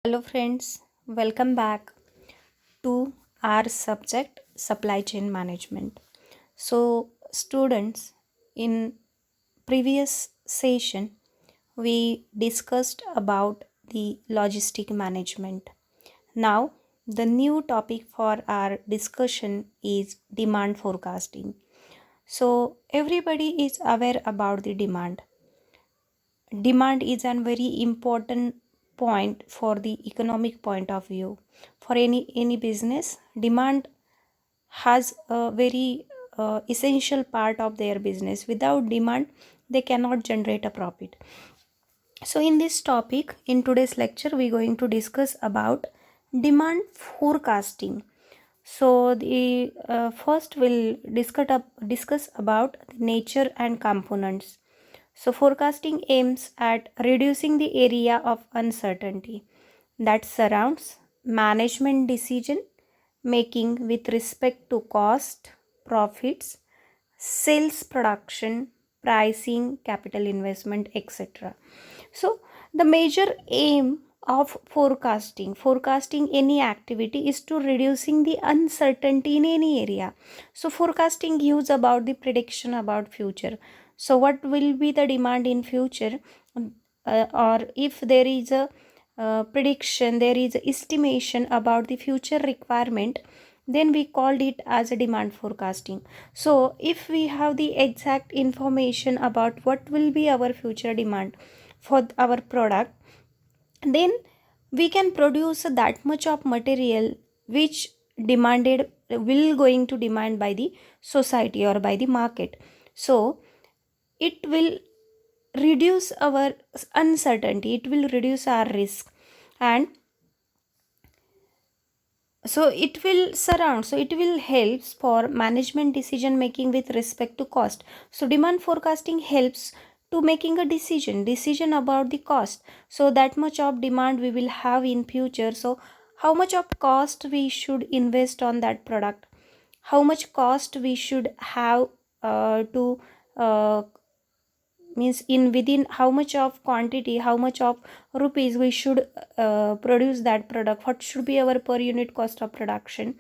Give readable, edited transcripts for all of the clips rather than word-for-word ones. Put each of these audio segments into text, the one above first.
Hello friends, welcome back to our subject supply chain management. So students, in previous session we discussed about the logistic management. Now the new topic for our discussion is demand forecasting. So everybody is aware about the demand. Demand is a very important point for the economic point of view. For any business, demand has a very essential part of their business. Without demand they cannot generate a profit. So in this topic, in today's lecture, we're going to discuss about demand forecasting. So the first we'll discuss about the nature and components. So forecasting aims at reducing the area of uncertainty that surrounds management decision making with respect to cost, profits, sales production, pricing, capital investment, etc. So the major aim of forecasting any activity is to reducing the uncertainty in any area. So forecasting gives about the prediction about future. So what will be the demand in future, or if there is a prediction, there is a estimation about the future requirement, then we called it as a demand forecasting. So if we have the exact information about what will be our future demand for our product, then we can produce that much of material which demanded will going to demand by the society or by the market. So it will reduce our uncertainty, it will reduce our risk, and so it will help for management decision making with respect to cost. So demand forecasting helps to making a decision about the cost. So that much of demand we will have in future, so how much of cost we should invest on that product, how much cost we should have to means in within how much of quantity, how much of rupees we should produce that product, what should be our per unit cost of production,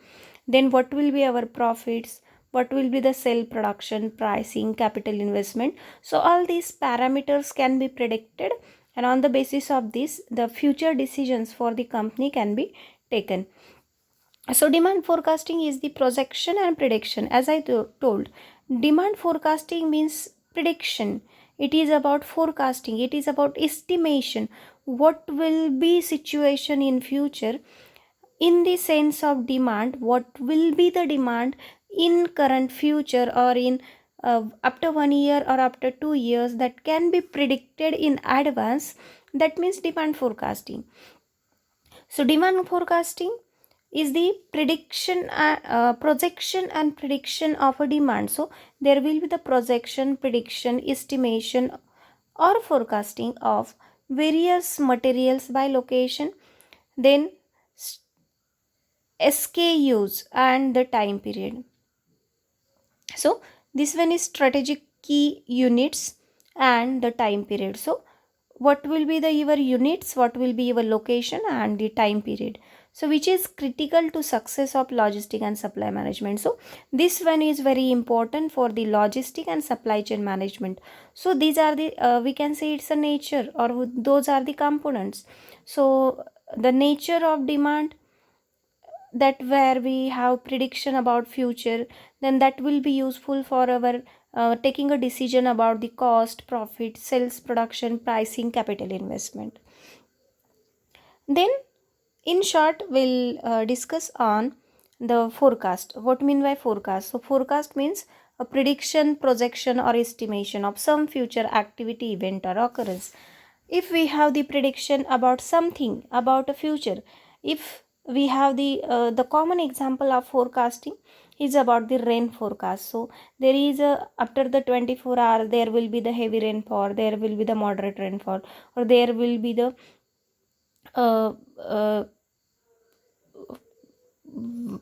then what will be our profits, what will be the sale production, pricing, capital investment. So all these parameters can be predicted, and on the basis of this the future decisions for the company can be taken. So demand forecasting is the projection and prediction. As I told, demand forecasting means prediction. It is about forecasting, it is about estimation what will be situation in future. In the sense of demand, what will be the demand in current future, or in after 1 year or after 2 years, that can be predicted in advance. That means demand forecasting. So demand forecasting is the projection and prediction of a demand. So there will be the projection, prediction, estimation or forecasting of various materials by location, then SKUs and the time period. So this one is strategic key units and the time period. So what will be the your units, what will be your location and the time period, so which is critical to success of logistic and supply management. So this one is very important for the logistic and supply chain management. So these are the we can say it's a nature, or those are the components. So the nature of demand, that where we have prediction about future, then that will be useful for our taking a decision about the cost, profit, sales, production, pricing, capital investment. Then in short we'll discuss on the forecast. What mean by forecast? So forecast means a prediction, projection or estimation of some future activity, event or occurrence. If we have the prediction about something, about a future, if we have the common example of forecasting is about the rain forecast. So there is a after the 24 hours there will be the heavy rainfall, there will be the moderate rainfall, or there will be the uh, uh,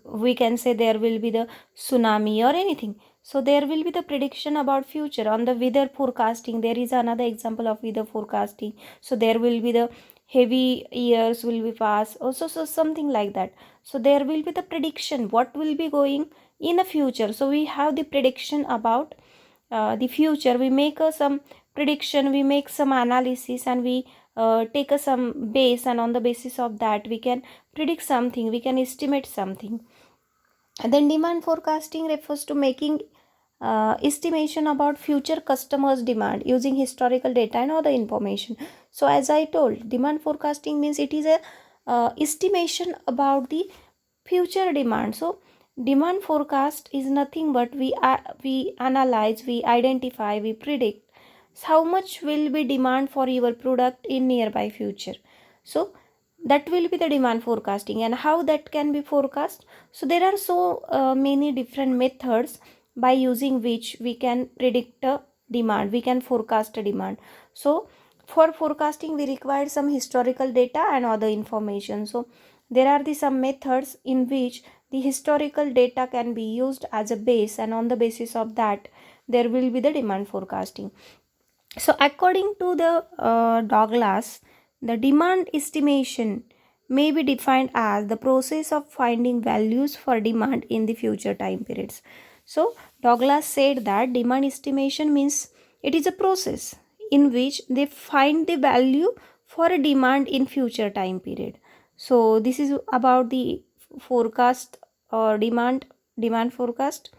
we can say there will be the tsunami or anything. So there will be the prediction about future on the weather forecasting. There is another example of weather forecasting. So there will be the heavy years will be passed, also so something like that. So there will be the prediction what will be going in the future. So we have the prediction about the future. We make some prediction, we make some analysis, and we take some base, and on the basis of that we can predict something, we can estimate something. And then demand forecasting refers to making estimation about future customers demand using historical data and other information. So as I told, demand forecasting means it is a estimation about the future demand. So demand forecast is nothing but we analyze, we identify, we predict how much will be demand for your product in nearby future. So that will be the demand forecasting. And how that can be forecast? So there are so many different methods by using which we can predict a demand, we can forecast a demand. So for forecasting we require some historical data and other information. So there are some methods in which the historical data can be used as a base, and on the basis of that there will be the demand forecasting. So according to the Douglas, the demand estimation may be defined as the process of finding values for demand in the future time periods. So Douglas said that demand estimation means it is a process in which they find the value for a demand in future time period. So this is about the forecast or demand forecast.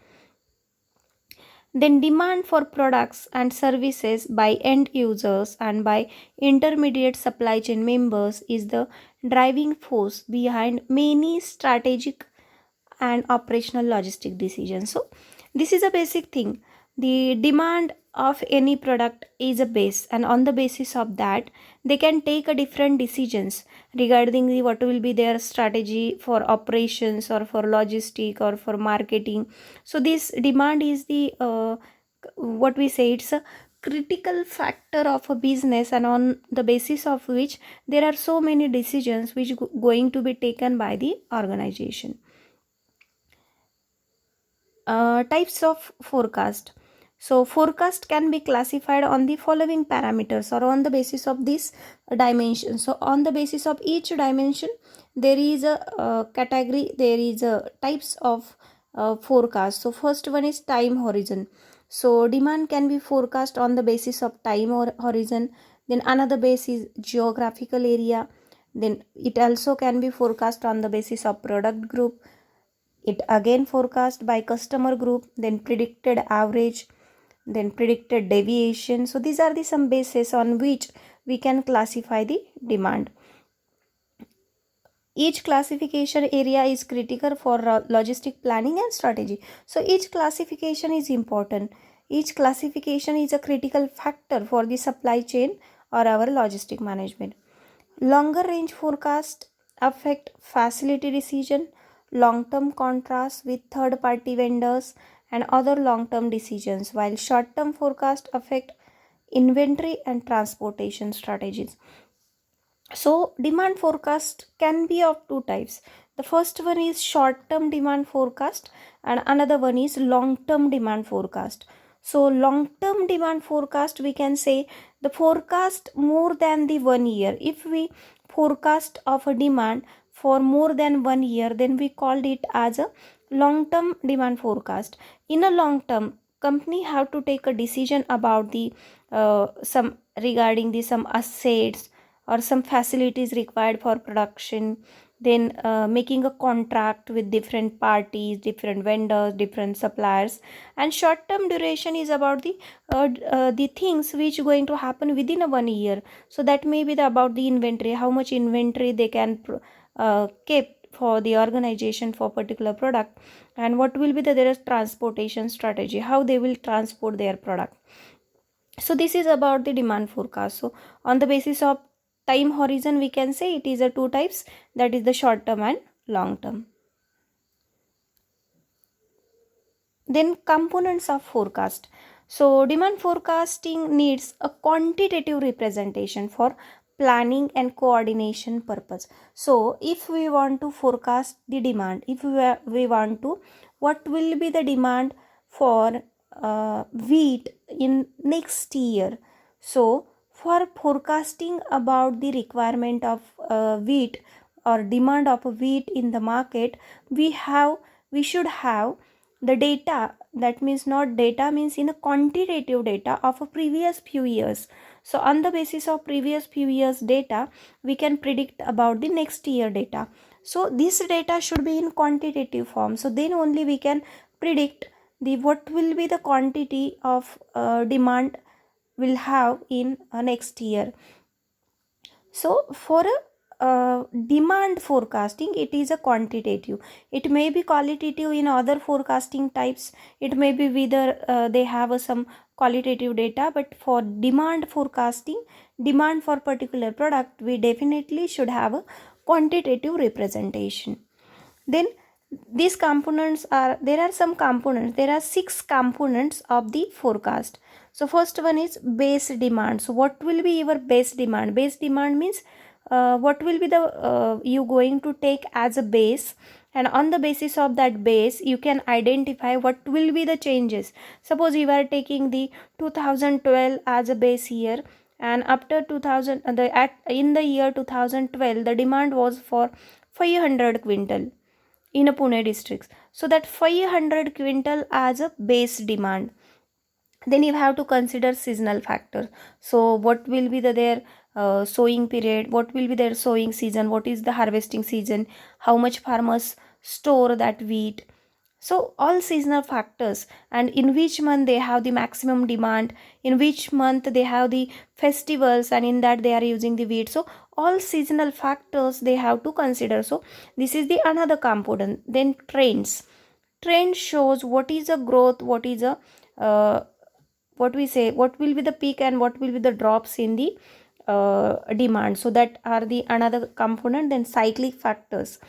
Then demand for products and services by end users and by intermediate supply chain members is the driving force behind many strategic and operational logistic decisions. So this is a basic thing. The demand of any product is a base, and on the basis of that they can take a different decisions regarding the what will be their strategy for operations or for logistic or for marketing. So this demand is the what we say, it's a critical factor of a business, and on the basis of which there are so many decisions which going to be taken by the organization. Types of forecast. So forecast can be classified on the following parameters or on the basis of this dimension. So on the basis of each dimension there is a category, there is a types of forecast. So first one is time horizon. So demand can be forecast on the basis of time or horizon. Then another base is geographical area. Then it also can be forecast on the basis of product group. It again forecast by customer group, then predicted average, then predicted deviation. So these are the some bases on which we can classify the demand. Each classification area is critical for logistic planning and strategy. So each classification is important. Each classification is a critical factor for the supply chain or our logistic management. Longer range forecast affect facility decision, long-term contracts with third-party vendors, and other long-term decisions, while short-term forecast affect inventory and transportation strategies. So demand forecast can be of two types. The first one is short-term demand forecast and another one is long-term demand forecast. So long-term demand forecast, we can say the forecast more than the 1 year. If we forecast of a demand for more than 1 year, then we called it as a long-term demand forecast. In a long term, company have to take a decision about the some regarding the some assets or some facilities required for production, then making a contract with different parties, different vendors, different suppliers. And short term duration is about the things which going to happen within a 1 year. So that may be about the inventory, how much inventory they can keep for the organization for particular product, and what will be their transportation strategy, how they will transport their product. So this is about the demand forecast. So on the basis of time horizon, we can say it is a two types, that is the short term and long term. Then components of forecast. So demand forecasting needs a quantitative representation for planning and coordination purpose. So if we want to forecast the demand, if we want to what will be the demand for wheat in next year. So For forecasting about the requirement of wheat or demand of wheat in the market, we should have the data. That means, not data means in a quantitative data of a previous few years. So on the basis of previous few years data, we can predict about the next year data. So this data should be in quantitative form, so then only we can predict the what will be the quantity of demand will have in next year. So for a demand forecasting, it is a quantitative. It may be qualitative in other forecasting types. It may be whether they have some qualitative data, but for demand forecasting, demand for particular product, we definitely should have a quantitative representation. Then these components are, there are some components, there are 6 components of the forecast. So first one is base demand. So what will be your base demand? Base demand means what will be the you going to take as a base, and on the basis of that base you can identify what will be the changes. Suppose you are taking the 2012 as a base year, and after 2000 in the year 2012 the demand was for 500 quintal in a Pune district. So that 500 quintal as a base demand. Then you have to consider seasonal factors. So what will be their sowing period, what will be their sowing season, what is the harvesting season, how much farmers store that wheat. So all seasonal factors, and in which month they have the maximum demand, in which month they have the festivals, and in that they are using the wheat. So all seasonal factors they have to consider. So this is the another component. Then trends. Trend shows what is a growth, what is a what we say, what will be the peak and what will be the drops in the demand. So that are the another component. Then cyclic factors.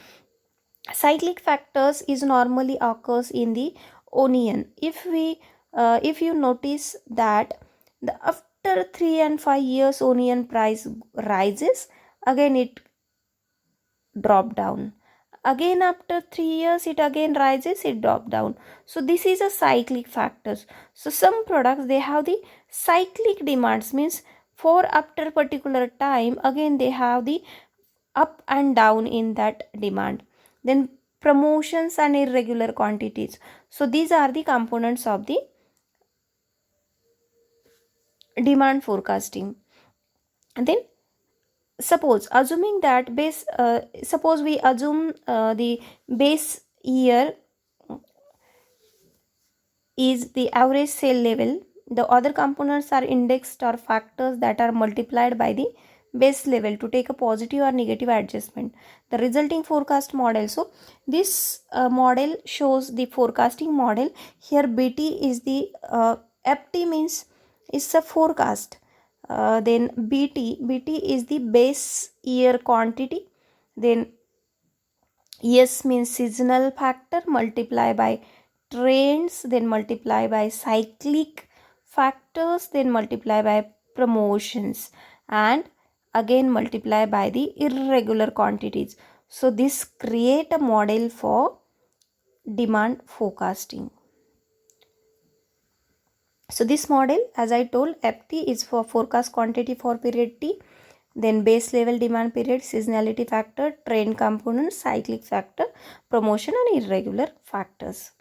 Cyclic factors is normally occurs in the onion. If you notice that the after 3 and 5 years onion price rises, again it drop down, again after 3 years it again rises, it drop down. So this is a cyclic factors. So some products they have the cyclic demands, means for after particular time again they have the up and down in that demand. Then promotions and irregular quantities. So these are the components of the demand forecasting. And then suppose assuming that base suppose we assume the base year is the average sale level. The other components are indexed or factors that are multiplied by the base level to take a positive or negative adjustment. The resulting forecast model. So this model shows the forecasting model. Here BT is the FT means is a forecast. Then BT is the base year quantity. Then S means seasonal factor, multiply by trends, then multiply by cyclic factors, then multiply by promotions, and again multiply by the irregular quantities. So this create a model for demand forecasting. So this model, as I told, FT is for forecast quantity for period T, then base level demand period, seasonality factor, trend component, cyclic factor, promotion and irregular factors.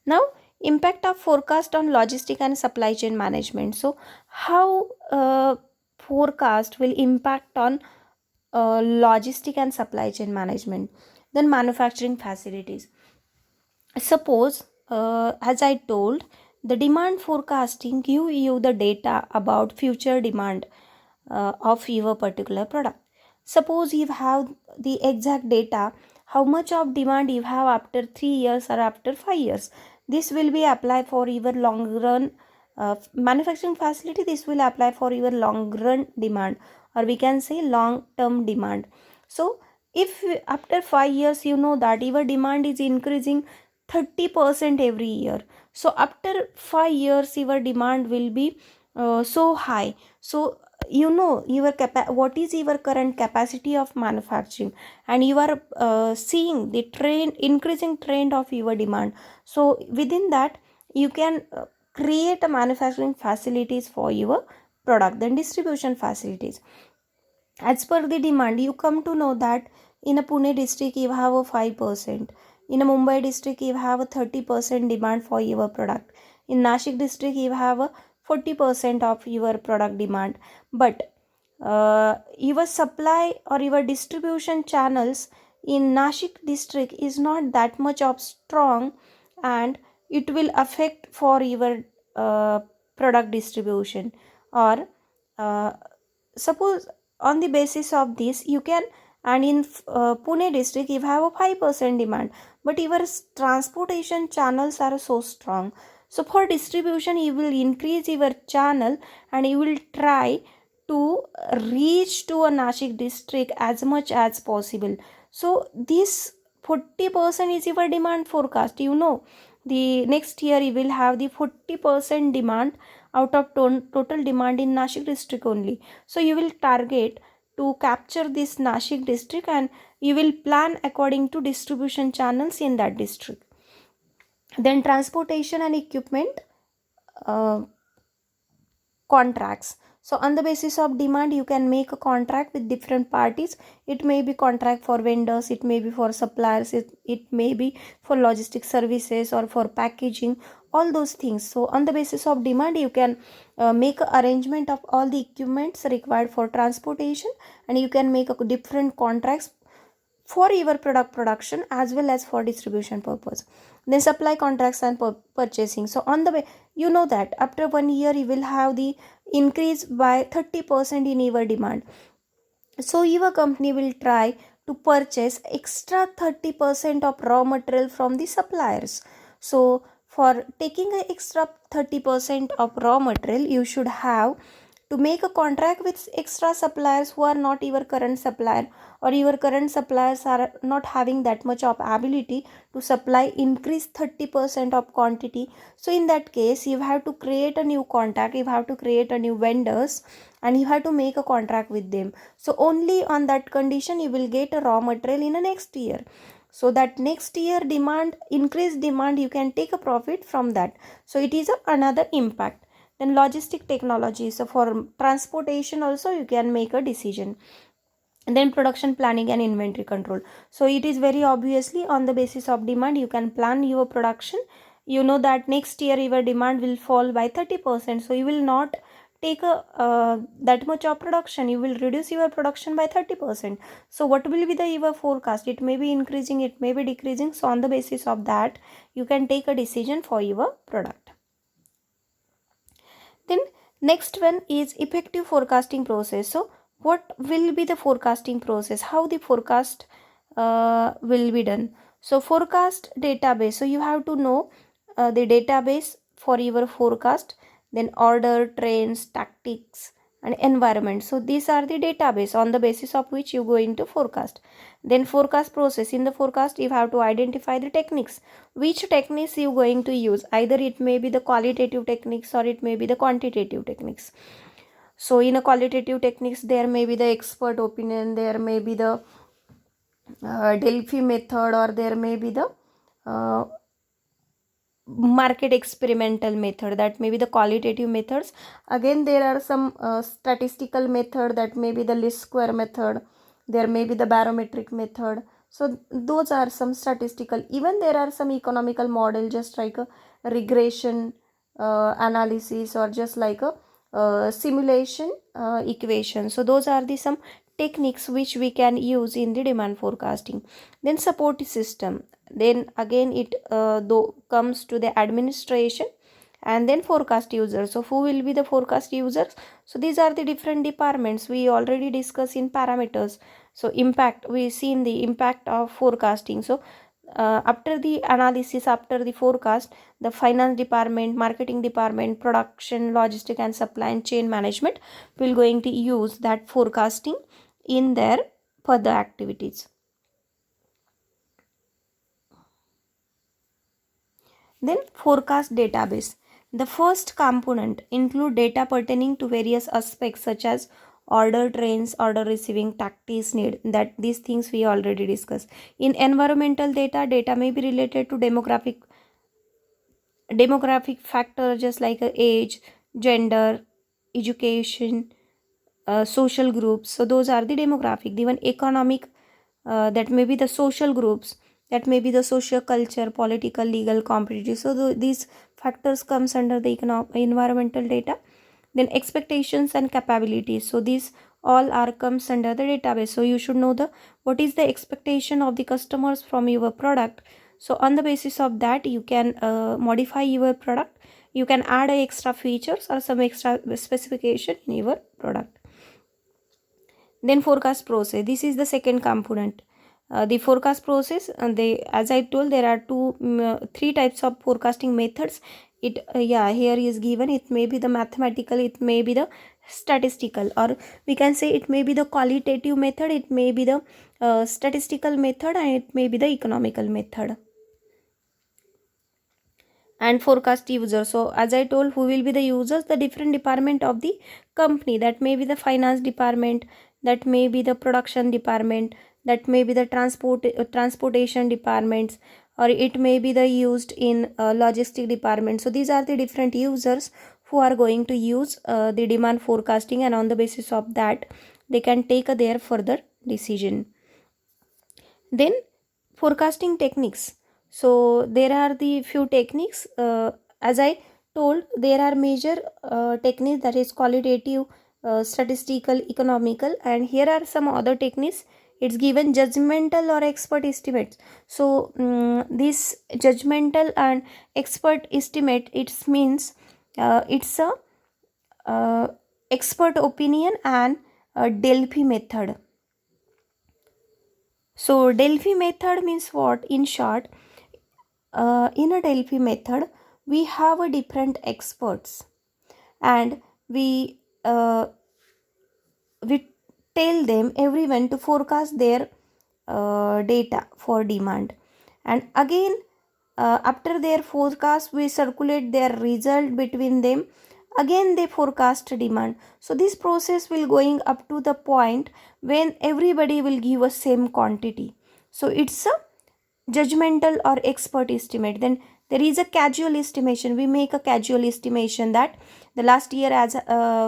Now impact of forecast on logistic and supply chain management. So how forecast will impact on logistic and supply chain management. Then manufacturing facilities. Suppose as I told, the demand forecasting give you the data about future demand of your particular product. Suppose you have the exact data how much of demand you have after 3 years or after 5 years. This will be applied for your long run manufacturing facility. This will apply for your long run demand, or we can say long term demand. So if after 5 years you know that your demand is increasing 30% every year, so after 5 years your demand will be so high. So you know your what is your current capacity of manufacturing, and you are seeing the trend, increasing trend of your demand. So within that you can create a manufacturing facilities for your product. Then distribution facilities, as per the demand. You come to know that in a Pune district you have a 5%, in a Mumbai district you have a 30% demand for your product, in Nashik district you have a 40% of your product demand. But your supply or your distribution channels in Nashik district is not that much of strong, and it will affect for your product distribution. Or suppose on the basis of this you can, and in Pune district you have a 5% demand, but your transportation channels are so strong. So for distribution you will increase your channel and you will try to reach to a Nashik district as much as possible. So this 40% is your demand forecast. You know, the next year you will have the 40% demand out of total demand in Nashik district only. So you will target to capture this Nashik district and you will plan according to distribution channels in that district. Then transportation and equipment contracts. So on the basis of demand you can make a contract with different parties. It may be contract for vendors, it may be for suppliers, it may be for logistic services or for packaging, all those things. So on the basis of demand you can make an arrangement of all the equipments required for transportation, and you can make a different contracts for your product production as well as for distribution purpose. Then supply contracts and purchasing. So on the way, you know that after 1 year you will have the increase by 30% in your demand. So your company will try to purchase extra 30% of raw material from the suppliers. So for taking an extra 30% of raw material, you should have to make a contract with extra suppliers who are not your current supplier, or your current suppliers are not having that much of ability to supply increase 30% of quantity. So in that case you have to create a new contact, you have to create a new vendors, and you have to make a contract with them. So only on that condition you will get a raw material in the next year. So that next year demand, increased demand, you can take a profit from that. So it is another impact. Then logistic technology. So for transportation also you can make a decision. And then production planning and inventory control. So it is very obviously on the basis of demand you can plan your production. You know that next year your demand will fall by 30%, so you will not take that much of production, you will reduce your production by 30%. So what will be the your forecast? It may be increasing, it may be decreasing. So on the basis of that you can take a decision for your product. Then next one is effective forecasting process. So what will be the forecasting process, how the forecast will be done? So forecast database. So you have to know the database for your forecast, then order, trends, tactics, and environment. So these are the database on the basis of which you go into forecast. Then forecast process. In the forecast you have to identify the techniques, which techniques you going to use. Either it may be the qualitative techniques or it may be the quantitative techniques. So in a qualitative techniques there may be the expert opinion, there may be the Delphi method, or there may be the market experimental method, that may be the qualitative methods. Again there are some statistical method, that may be the least square method, there may be the barometric method. So those are some statistical. Even there are some economical model, just like a regression analysis, or just like a simulation equation. So those are the some techniques which we can use in the demand forecasting. Then support system. Then again it comes to the administration, and then forecast users. So who will be the forecast users? So these are the different departments we already discussed in parameters. So impact, we see in the impact of forecasting. So after the analysis, after the forecast, the finance department, marketing department, production, logistic and supply chain management will going to use that forecasting in their further activities. Then forecast database. The first component include data pertaining to various aspects such as order, trends, order receiving, tactics, need. That these things we already discussed. In environmental data, data may be related to demographic demographic factor just like age, gender, education, social groups. So those are the demographic. Even economic, that may be the social groups, that may be the social culture, political, legal, competitive. So these factors comes under the environmental data. Then expectations and capabilities, so these all are comes under the database. So you should know the what is the expectation of the customers from your product. So on the basis of that you can modify your product. You can add extra features or some extra specification in your product. Then forecast process, this is the second component. The forecast process, they, as I told, there are three types of forecasting methods. It yeah, here is given. It may be the mathematical, it may be the statistical, or we can say it may be the qualitative method, it may be the statistical method, and it may be the economical method. And forecast user, so as I told, who will be the users? The different department of the company. That may be the finance department, that may be the production department, that may be the transportation departments, or it may be the used in logistic department. So these are the different users who are going to use the demand forecasting, and on the basis of that they can take their further decision. Then forecasting techniques, so there are the few techniques. As I told, there are major techniques, that is qualitative, statistical, economical, and here are some other techniques. It's given judgmental or expert estimates. So this judgmental and expert estimate, it means it's a expert opinion and Delphi method. So Delphi method means what? In short, in a Delphi method, we have a different experts, and uh, we tell them everyone to forecast their data for demand, and again after their forecast we circulate their result between them. Again they forecast demand. So this process will going up to the point when everybody will give a same quantity. So it's a judgmental or expert estimate. Then there is a casual estimation. We make a casual estimation that the last year, as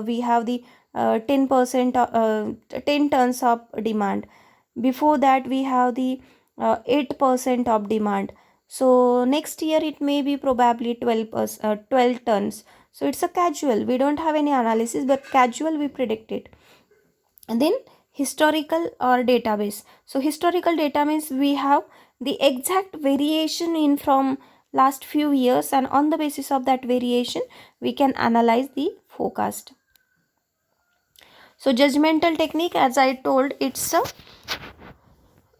we have the 10% 10 tons of demand. Before that we have the 8% of demand. So next year it may be probably 12 tons. So it's a casual, we don't have any analysis, but casual we predict it. And then historical or database. So historical data means we have the exact variation in from last few years, and on the basis of that variation we can analyze the forecast. So judgmental technique, as I told, it's a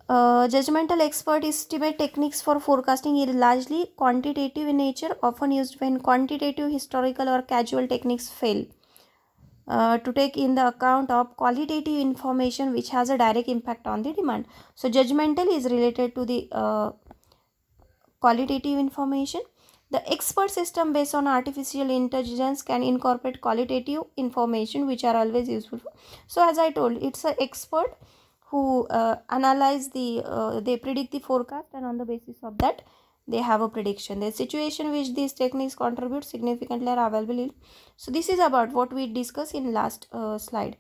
judgmental expert estimate techniques for forecasting is largely quantitative in nature, often used when quantitative, historical, or casual techniques fail to take in the account of qualitative information which has a direct impact on the demand. So judgmental is related to the qualitative information. The expert system based on artificial intelligence can incorporate qualitative information which are always useful. So as I told, it's an expert who analyze the they predict the forecast, and on the basis of that they have a prediction. The situation which these techniques contribute significantly are available. So this is about what we discussed in last slide.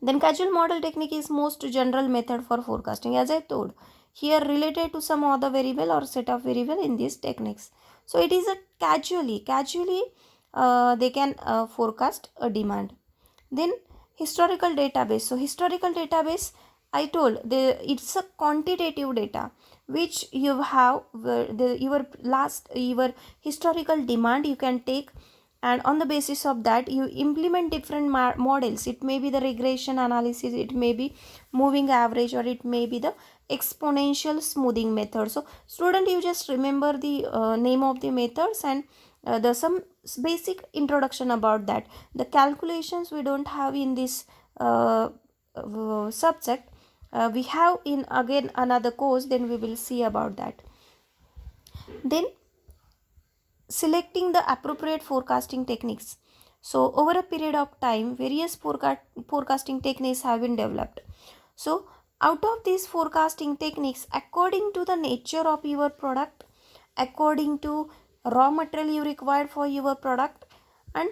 Then causal model technique is most general method for forecasting, as I told, here related to some other variable or set of variable in these techniques. So it is a casually they can forecast a demand. Then historical database. So historical database, I told, it's a quantitative data which you have your historical demand you can take, and on the basis of that you implement different models. It may be the regression analysis, it may be moving average, or it may be the exponential smoothing method. So student, you just remember the name of the methods, and the some basic introduction about that. The calculations we don't have in this subject. We have in again another course, then we will see about that. Then selecting the appropriate forecasting techniques. So over a period of time, various forecasting techniques have been developed. So out of these forecasting techniques, according to the nature of your product, according to raw material you required for your product, and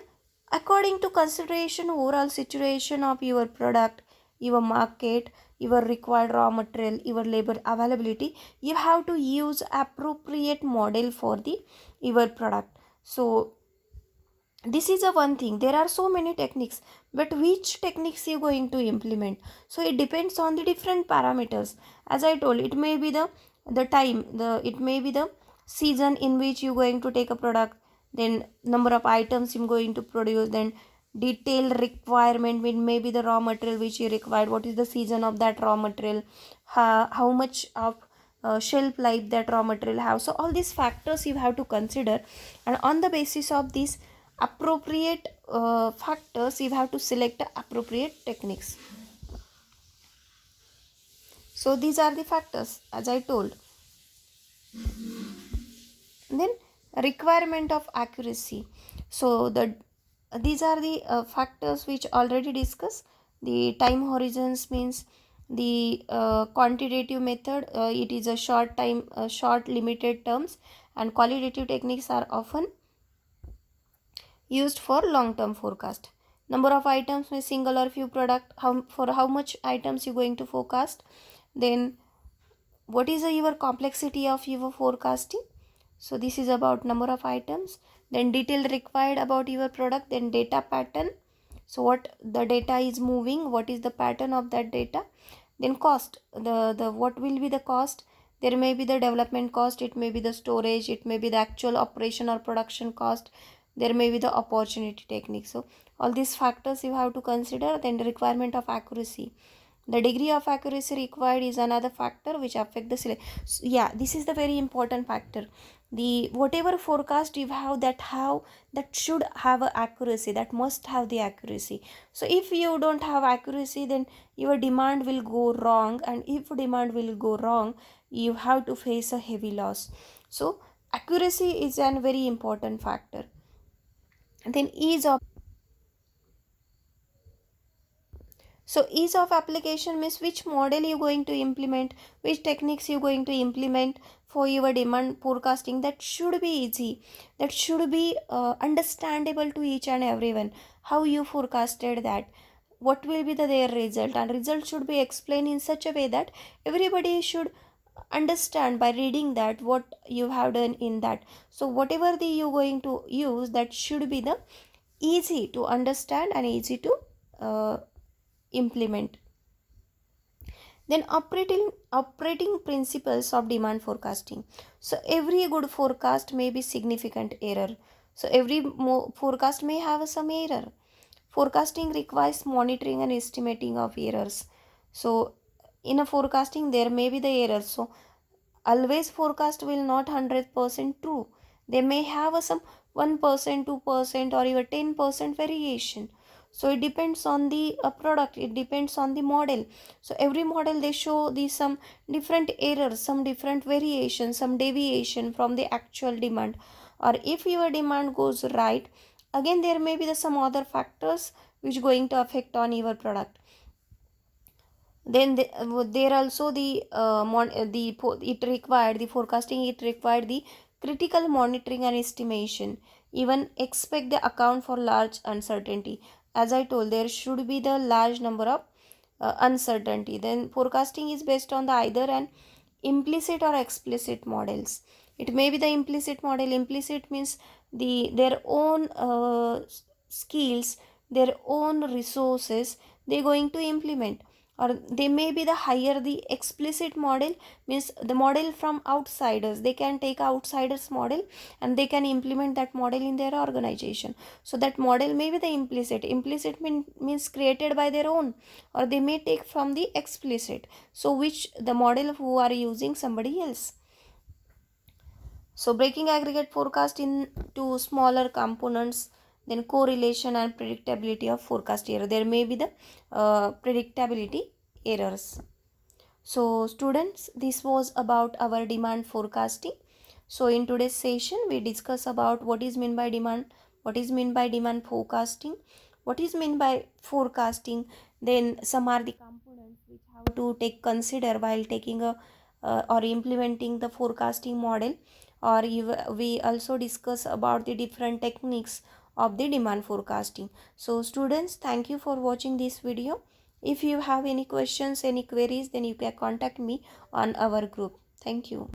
according to consideration overall situation of your product, your market, your required raw material, your labor availability, you have to use appropriate model for the your product. So this is a one thing. There are so many techniques, but which techniques you going to implement? So it depends on the different parameters. As I told, it may be the time, it may be the season in which you going to take a product, then number of items you're going to produce, then detailed requirement, it may be the raw material which you required, what is the season of that raw material, how much of shelf life that raw material have. So all these factors you have to consider, and on the basis of these appropriate factors you have to select the appropriate techniques. So these are the factors as I told. Then requirement of accuracy. So these are the factors which already discussed. The time horizons means the quantitative method, it is a short time, short limited terms, and qualitative techniques are often used for long term forecast. Number of items means single or few product, for how much items you going to forecast. Then what is your complexity of your forecasting? So this is about number of items. Then detail required about your product. Then data pattern, so what the data is moving, what is the pattern of that data. Then cost, the what will be the cost. There may be the development cost, it may be the storage, it may be the actual operation or production cost, there may be the opportunity technique. So all these factors you have to consider. Then the requirement of accuracy, the degree of accuracy required is another factor which affect the select. So, yeah, this is the very important factor. The whatever forecast you have, that should have a accuracy, that must have the accuracy. So if you don't have accuracy, then your demand will go wrong, and if demand will go wrong, you have to face a heavy loss. So accuracy is a very important factor. And then ease of application means which model you going to implement, which techniques you going to implement for your demand forecasting. That should be easy, that should be understandable to each and everyone. How you forecasted that, what will be their result, and result should be explained in such a way that everybody should understand by reading that what you have done in that. So whatever the you going to use, that should be the easy to understand and easy to implement. Then operating principles of demand forecasting. So every good forecast may be significant error, so every forecast may have some error. Forecasting requires monitoring and estimating of errors. So in a forecasting there may be the errors. So always forecast will not 100% true, they may have a some 1% 2% or even 10% variation. So it depends on the product, it depends on the model. So every model they show the some different errors, some different variation, some deviation from the actual demand. Or if your demand goes right, again there may be the some other factors which going to affect on your product. Then there also it required the forecasting, it required the critical monitoring and estimation, even expect the account for large uncertainty. As I told, there should be the large number of uncertainty. Then forecasting is based on the either an implicit or explicit models. It may be the implicit model. Implicit means their own skills, their own resources they're going to implement. Or they may be the higher the explicit model means the model from outsiders, they can take outsiders model and they can implement that model in their organization. So that model may be the implicit means created by their own, or they may take from the explicit, so which the model who are using somebody else. So breaking aggregate forecast into smaller components, then correlation and predictability of forecast error. There may be the predictability errors. So students, this was about our demand forecasting. So in today's session, we discuss about what is meant by demand, what is meant by demand forecasting, what is meant by forecasting. Then some are the components which have to take consider while taking a or implementing the forecasting model or we also discuss about the different techniques of the demand forecasting. So students, thank you for watching this video. If you have any questions, any queries, then you can contact me on our group. Thank you.